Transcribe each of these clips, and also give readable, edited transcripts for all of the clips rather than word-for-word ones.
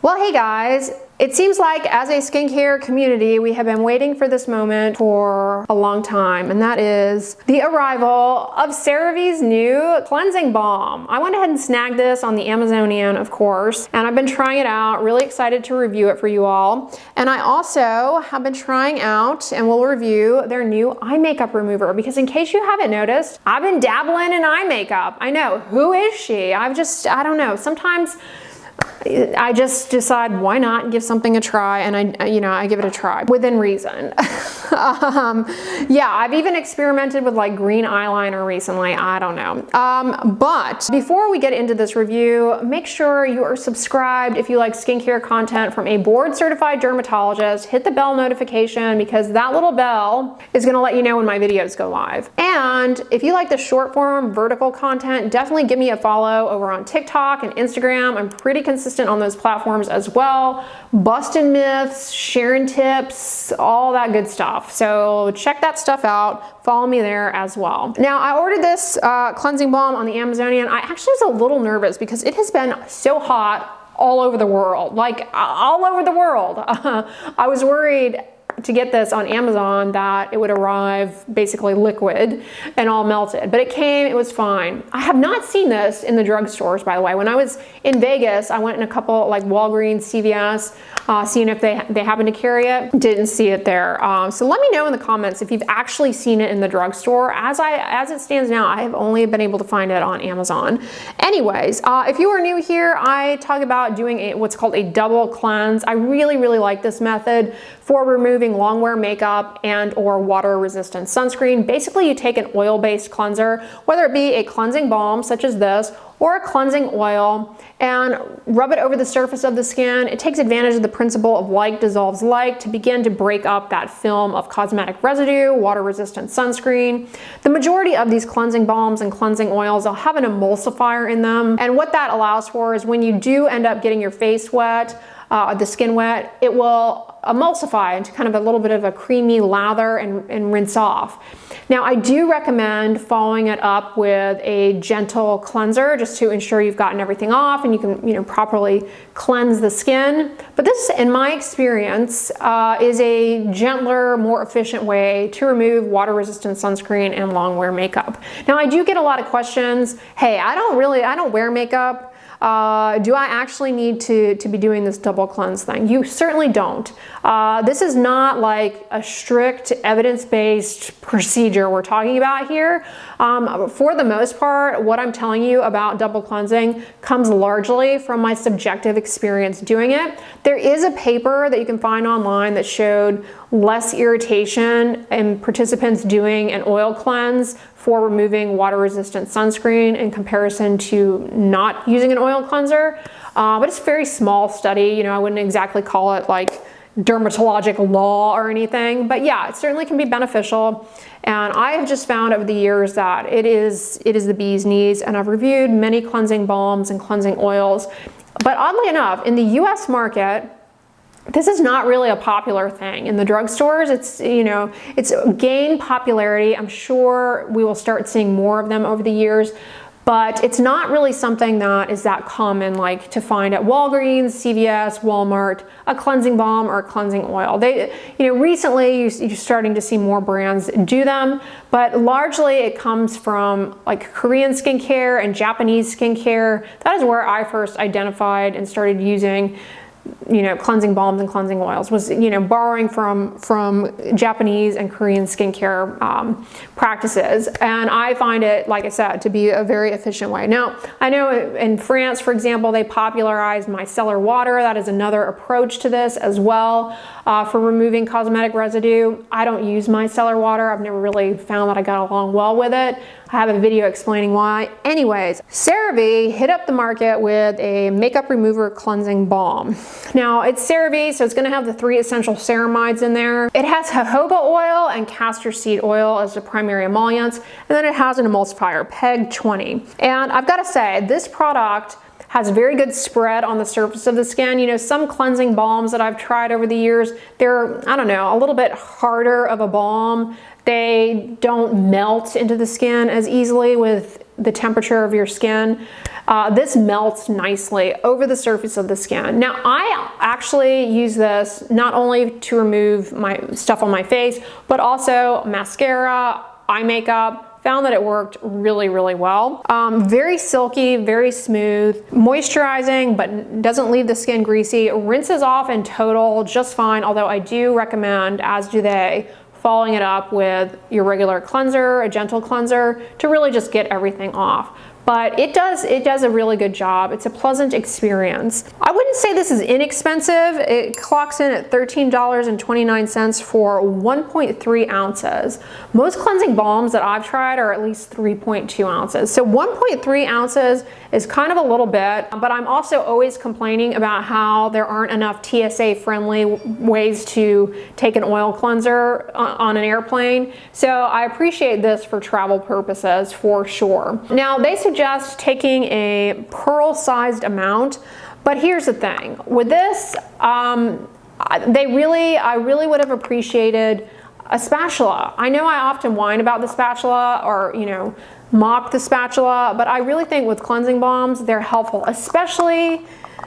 Well, hey guys, it seems like as a skincare community, we have been waiting for this moment for a long time, and that is the arrival of CeraVe's new cleansing balm. I went ahead and snagged this on the Amazonian, of course, and I've been trying it out, really excited to review it for you all. And I also have been trying out and will review their new eye makeup remover, because in case you haven't noticed, I've been dabbling in eye makeup. I know, who is she? I don't know, sometimes I just decide why not give something a try, and I give it a try within reason. Yeah, I've even experimented with like green eyeliner recently. I don't know. But before we get into this review, make sure you are subscribed if you like skincare content from a board certified dermatologist. Hit the bell notification, because that little bell is going to let you know when my videos go live. And if you like the short form vertical content, definitely give me a follow over on TikTok and Instagram. I'm pretty consistent on those platforms as well. Busting myths, sharing tips, all that good stuff. So check that stuff out. Follow me there as well. Now, I ordered this cleansing balm on the Amazonian. I actually was a little nervous because it has been so hot all over the world, like all over the world. I was worried to get this on Amazon that it would arrive basically liquid and all melted, but it came, it was fine. I have not seen this in the drugstores, by the way. When I was in Vegas, I went in a couple like Walgreens, CVS, seeing if they happen to carry it. Didn't see it there. So let me know in the comments if you've actually seen it in the drugstore. As it stands now, I have only been able to find it on Amazon. Anyways, if you are new here, I talk about doing what's called a double cleanse. I really like this method for removing long wear makeup and or water resistant sunscreen. Basically, you take an oil-based cleanser, whether it be a cleansing balm such as this or a cleansing oil, and rub it over the surface of the skin. It takes advantage of the principle of like dissolves like to begin to break up that film of cosmetic residue, water resistant sunscreen. The majority of these cleansing balms and cleansing oils, they'll have an emulsifier in them. And what that allows for is when you do end up getting your face wet, the skin wet, it will emulsify into kind of a little bit of a creamy lather and rinse off. Now, I do recommend following it up with a gentle cleanser just to ensure you've gotten everything off and you can properly cleanse the skin. But this, in my experience, is a gentler, more efficient way to remove water-resistant sunscreen and long wear makeup. Now, I do get a lot of questions. Hey, I don't wear makeup. Do I actually need to be doing this double cleanse thing? You certainly don't. This is not like a strict evidence-based procedure we're talking about here. For the most part, what I'm telling you about double cleansing comes largely from my subjective experience doing it. There is a paper that you can find online that showed less irritation in participants doing an oil cleanse for removing water-resistant sunscreen in comparison to not using an oil cleanser. But it's a very small study. I wouldn't exactly call it like dermatologic law or anything. But yeah, it certainly can be beneficial. And I have just found over the years that it is the bee's knees. And I've reviewed many cleansing balms and cleansing oils. But oddly enough, in the US market, this is not really a popular thing. In the drugstores, it's gained popularity. I'm sure we will start seeing more of them over the years, but it's not really something that is that common, like to find at Walgreens, CVS, Walmart, a cleansing balm or a cleansing oil. Recently you're starting to see more brands do them, but largely it comes from like Korean skincare and Japanese skincare. That is where I first identified and started using cleansing balms and cleansing oils, was borrowing from Japanese and Korean skincare practices. And I find it, like I said, to be a very efficient way. Now, I know in France, for example, they popularized micellar water. That is another approach to this as well, for removing cosmetic residue. I don't use micellar water. I've never really found that I got along well with it. I have a video explaining why. Anyways, CeraVe hit up the market with a makeup remover cleansing balm. Now, it's CeraVe, so it's gonna have the 3 essential ceramides in there. It has jojoba oil and castor seed oil as the primary emollients, and then it has an emulsifier, PEG 20. And I've gotta say, this product has very good spread on the surface of the skin. Some cleansing balms that I've tried over the years, they're, I don't know, a little bit harder of a balm. They don't melt into the skin as easily with the temperature of your skin, this melts nicely over the surface of the skin. Now, I actually use this not only to remove my stuff on my face, but also mascara, eye makeup. Found that it worked really, really well. Very silky, very smooth, moisturizing, but doesn't leave the skin greasy. Rinses off in total just fine, although I do recommend, as do they, following it up with your regular cleanser, a gentle cleanser, to really just get everything off. But it does a really good job. It's a pleasant experience. I wouldn't say this is inexpensive. It clocks in at $13.29 for 1.3 ounces. Most cleansing balms that I've tried are at least 3.2 ounces. So 1.3 ounces is kind of a little bit, but I'm also always complaining about how there aren't enough TSA friendly ways to take an oil cleanser on an airplane. So I appreciate this for travel purposes for sure. Now, they suggest taking a pearl-sized amount, but here's the thing. With this, I really would have appreciated a spatula. I know I often whine about the spatula or, mock the spatula, but I really think with cleansing balms, they're helpful, especially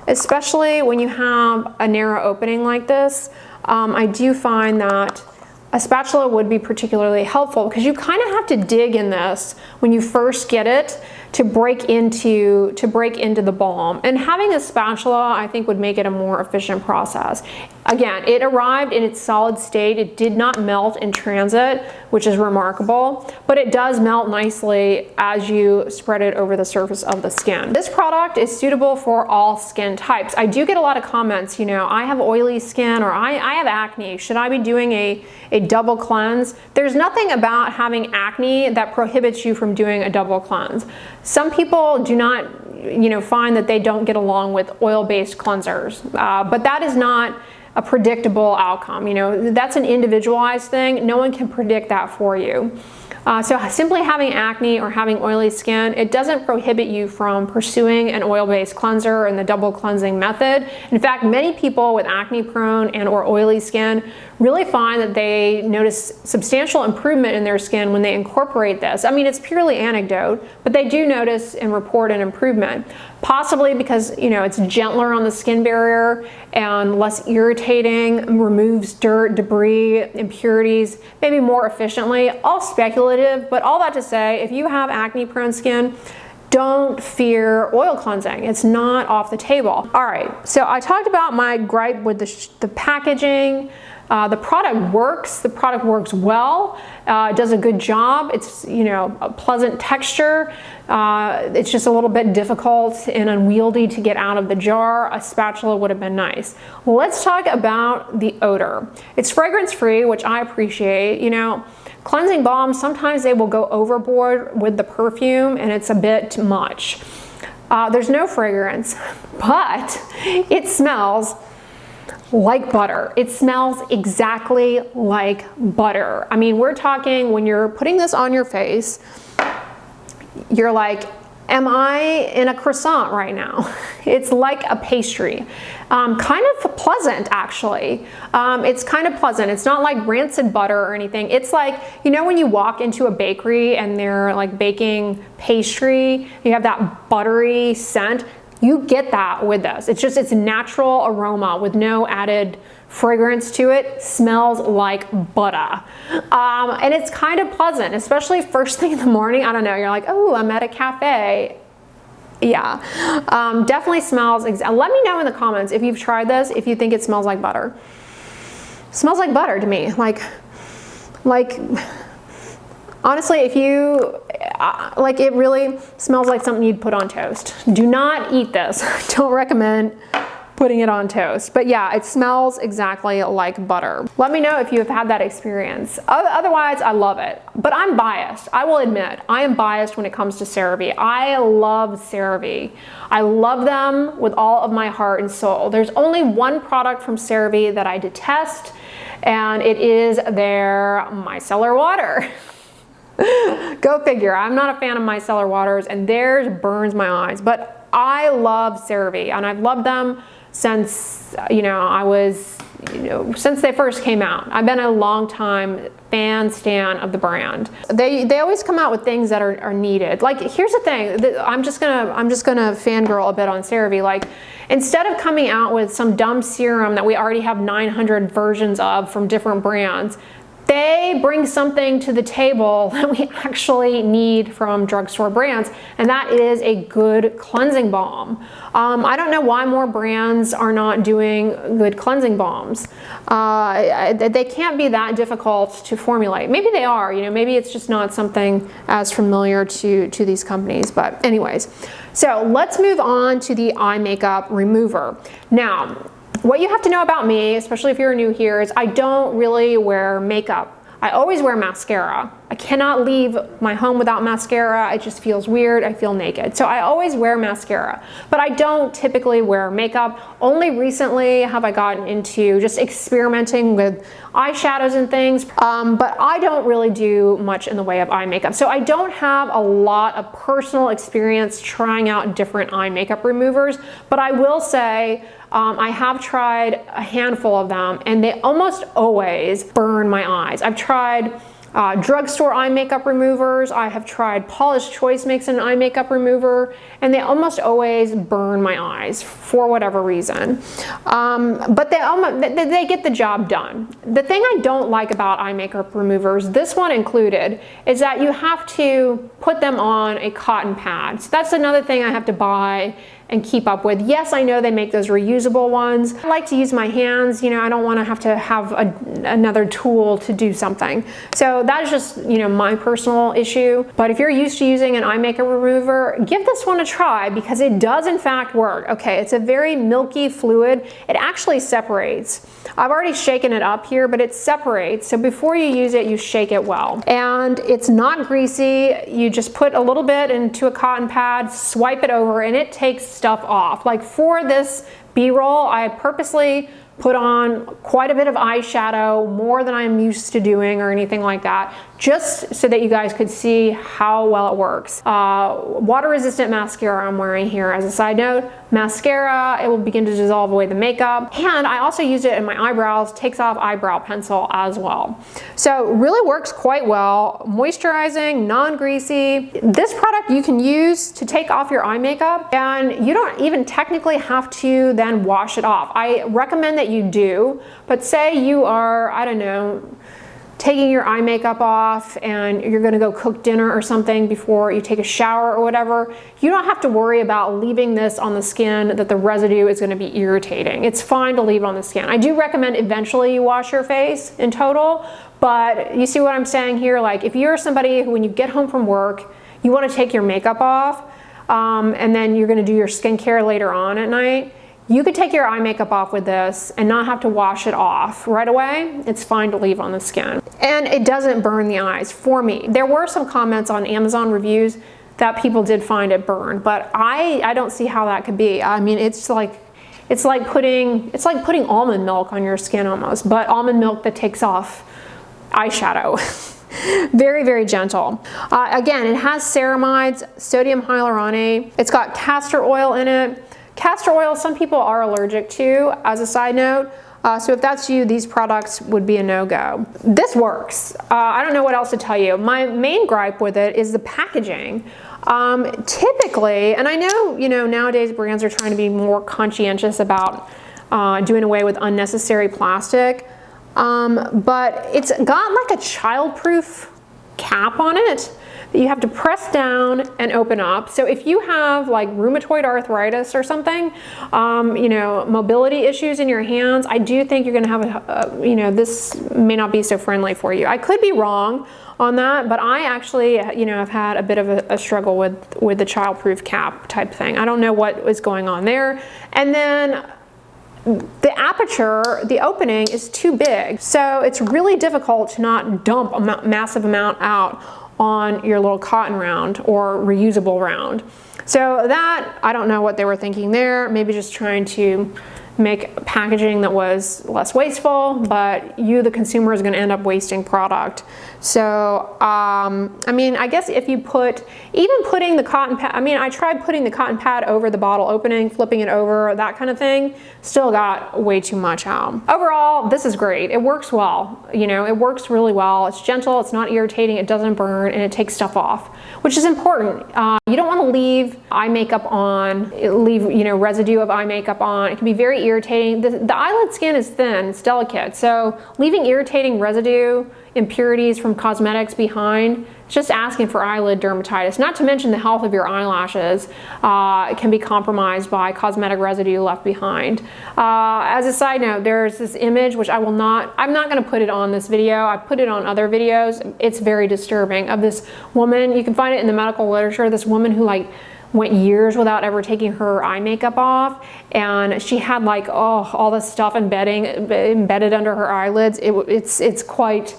when you have a narrow opening like this. I do find that a spatula would be particularly helpful because you kind of have to dig in this when you first get it to break into the balm. And having a spatula, I think, would make it a more efficient process. Again, it arrived in its solid state. It did not melt in transit, which is remarkable, but it does melt nicely as you spread it over the surface of the skin. This product is suitable for all skin types. I do get a lot of comments, I have oily skin or I have acne. Should I be doing a double cleanse? There's nothing about having acne that prohibits you from doing a double cleanse. Some people do not, find that they don't get along with oil-based cleansers, but that is not a predictable outcome. That's an individualized thing. No one can predict that for you. So simply having acne or having oily skin, it doesn't prohibit you from pursuing an oil-based cleanser and the double cleansing method. In fact, many people with acne-prone and or oily skin really find that they notice substantial improvement in their skin when they incorporate this. I mean, it's purely anecdote, but they do notice and report an improvement. Possibly because, it's gentler on the skin barrier and less irritating, removes dirt, debris, impurities, maybe more efficiently. All speculative, but all that to say, if you have acne-prone skin, don't fear oil cleansing. It's not off the table. All right, so I talked about my gripe with the packaging. The product works. The product works well. It does a good job. It's a pleasant texture. It's just a little bit difficult and unwieldy to get out of the jar. A spatula would have been nice. Let's talk about the odor. It's fragrance-free, which I appreciate. Cleansing balms, sometimes they will go overboard with the perfume and it's a bit much. There's no fragrance, but it smells like butter. It smells exactly like butter. I mean, we're talking when you're putting this on your face, you're like, am I in a croissant right now? It's like a pastry. Kind of pleasant, actually. It's kind of pleasant. It's not like rancid butter or anything. It's like, when you walk into a bakery and they're like baking pastry, you have that buttery scent. You get that with this. It's natural aroma with no added fragrance to it. Smells like butter. And it's kind of pleasant, especially first thing in the morning. I don't know, you're like, oh, I'm at a cafe. Yeah, definitely smells. Let me know in the comments if you've tried this, if you think it smells like butter. Smells like butter to me. Like honestly, if you, it really smells like something you'd put on toast. Do not eat this. Don't recommend putting it on toast. But yeah, it smells exactly like butter. Let me know if you have had that experience. Otherwise, I love it. But I'm biased. I will admit, I am biased when it comes to CeraVe. I love CeraVe. I love them with all of my heart and soul. There's only one product from CeraVe that I detest, and it is their micellar water. Go figure. I'm not a fan of micellar waters, and theirs burns my eyes. But I love CeraVe, and I've loved them since, I was, since they first came out. I've been a long time stan of the brand. They always come out with things that are needed. Like, here's the thing, I'm just gonna fangirl a bit on CeraVe. Like, instead of coming out with some dumb serum that we already have 900 versions of from different brands, they bring something to the table that we actually need from drugstore brands, and that is a good cleansing balm. I don't know why more brands are not doing good cleansing balms. They can't be that difficult to formulate. Maybe they are, maybe it's just not something as familiar to these companies. But anyways, so let's move on to the eye makeup remover. Now, what you have to know about me, especially if you're new here, is I don't really wear makeup. I always wear mascara. I cannot leave my home without mascara. It just feels weird. I feel naked. So I always wear mascara, but I don't typically wear makeup. Only recently have I gotten into just experimenting with eyeshadows and things, but I don't really do much in the way of eye makeup. So I don't have a lot of personal experience trying out different eye makeup removers, but I will say I have tried a handful of them, and they almost always burn my eyes. I've tried drugstore eye makeup removers. I have tried Paula's Choice makes an eye makeup remover, and they almost always burn my eyes for whatever reason. But they get the job done. The thing I don't like about eye makeup removers, this one included, is that you have to put them on a cotton pad. So that's another thing I have to buy and keep up with. Yes, I know they make those reusable ones. I like to use my hands, I don't want to have another tool to do something. So that is just, my personal issue. But if you're used to using an eye makeup remover, give this one a try, because it does in fact work. Okay, it's a very milky fluid. It actually separates. I've already shaken it up here, but it separates. So before you use it, you shake it well. And it's not greasy. You just put a little bit into a cotton pad, swipe it over, and it takes stuff off. Like for this B-roll, I purposely put on quite a bit of eyeshadow, more than I'm used to doing or anything like that, just so that you guys could see how well it works. Water-resistant mascara I'm wearing here. As a side note, mascara, it will begin to dissolve away the makeup. And I also used it in my eyebrows, takes off eyebrow pencil as well. So it really works quite well. Moisturizing, non-greasy. This product you can use to take off your eye makeup, and you don't even technically have to then wash it off. I recommend that you do, but say you are, I don't know, taking your eye makeup off and you're gonna go cook dinner or something before you take a shower or whatever, you don't have to worry about leaving this on the skin, that the residue is gonna be irritating. It's fine to leave it on the skin. I do recommend eventually you wash your face in total, but you see what I'm saying here? Like, if you're somebody who, when you get home from work, you wanna take your makeup off, and then you're gonna do your skincare later on at night, you could take your eye makeup off with this and not have to wash it off right away. It's fine to leave on the skin. And it doesn't burn the eyes for me. There were some comments on Amazon reviews that people did find it burned, but I don't see how that could be. I mean, it's like putting almond milk on your skin almost, but almond milk that takes off eyeshadow. Very, very gentle. Again, it has ceramides, sodium hyaluronate. It's got castor oil in it. Castor oil, some people are allergic to, as a side note. So if that's you, these products would be a no-go. This works. I don't know what else to tell you. My main gripe with it is the packaging. Typically, and I know, nowadays brands are trying to be more conscientious about doing away with unnecessary plastic, but it's got like a child-proof cap on it that you have to press down and open up. So if you have like rheumatoid arthritis or something, mobility issues in your hands, I do think you're gonna have this may not be so friendly for you. I could be wrong on that, but I actually, have had a bit of a struggle with the childproof cap type thing. I don't know what is going on there. And then the aperture, the opening is too big. So it's really difficult to not dump a massive amount out on your little cotton round or reusable round. So that, I don't know what they were thinking there, maybe just trying to make packaging that was less wasteful, but you, the consumer, is going to end up wasting product. So, I mean, I guess if you even putting the cotton pad, I mean, I tried putting the cotton pad over the bottle opening, flipping it over, that kind of thing, still got way too much out. Overall, this is great. It works well. You know, it works really well. It's gentle, it's not irritating, it doesn't burn, and it takes stuff off, which is important. You don't want to leave eye makeup on, you know, residue of eye makeup on. It can be very irritating. The eyelid skin is thin, it's delicate, so leaving irritating residue, impurities from cosmetics behind, it's just asking for eyelid dermatitis. Not to mention the health of your eyelashes can be compromised by cosmetic residue left behind. As a side note, there's this image which I'm not going to put it on this video. I put it on other videos. It's very disturbing, of this woman. You can find it in the medical literature. This woman who like went years without ever taking her eye makeup off, and she had like, oh, all this stuff embedded under her eyelids. It's quite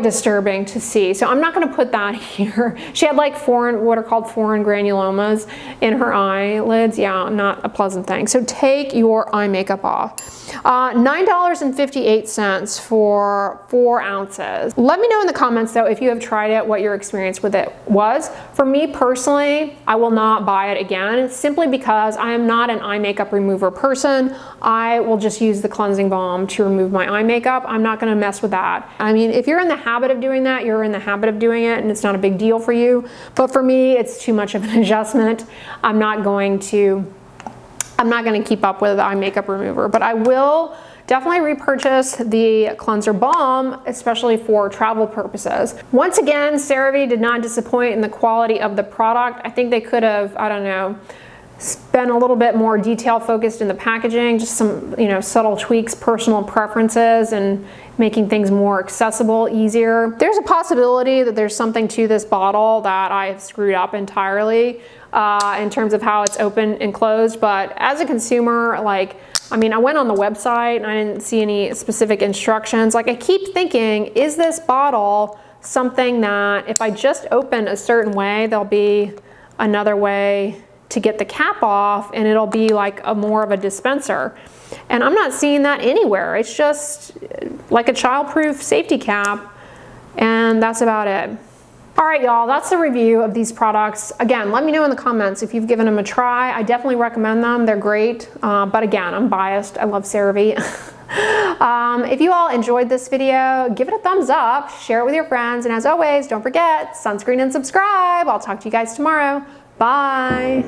disturbing to see. So I'm not going to put that here. She had like what are called foreign granulomas in her eyelids. Yeah, not a pleasant thing. So take your eye makeup off. $9.58 for 4 ounces. Let me know in the comments though, if you have tried it, what your experience with it was. For me personally, I will not buy it again, simply because I am not an eye makeup remover person. I will just use the cleansing balm to remove my eye makeup. I'm not going to mess with that. I mean, if you're in the habit of doing that, you're in the habit of doing it, and it's not a big deal for you. But for me, it's too much of an adjustment. I'm not going to keep up with eye makeup remover, but I will definitely repurchase the cleanser balm, especially for travel purposes. Once again, CeraVe did not disappoint in the quality of the product. I think they could have, I don't know, been a little bit more detail focused in the packaging, just some, you know, subtle tweaks, personal preferences, and making things more accessible, easier. There's a possibility that there's something to this bottle that I have screwed up entirely in terms of how it's open and closed, but as a consumer, like, I mean, I went on the website and I didn't see any specific instructions. Like, I keep thinking, is this bottle something that if I just open a certain way, there'll be another way to get the cap off, and it'll be like more of a dispenser. And I'm not seeing that anywhere. It's just like a child-proof safety cap, and that's about it. All right, y'all, that's the review of these products. Again, let me know in the comments if you've given them a try. I definitely recommend them. They're great. But again, I'm biased. I love CeraVe. If you all enjoyed this video, give it a thumbs up, share it with your friends, and as always, don't forget, sunscreen and subscribe. I'll talk to you guys tomorrow. Bye.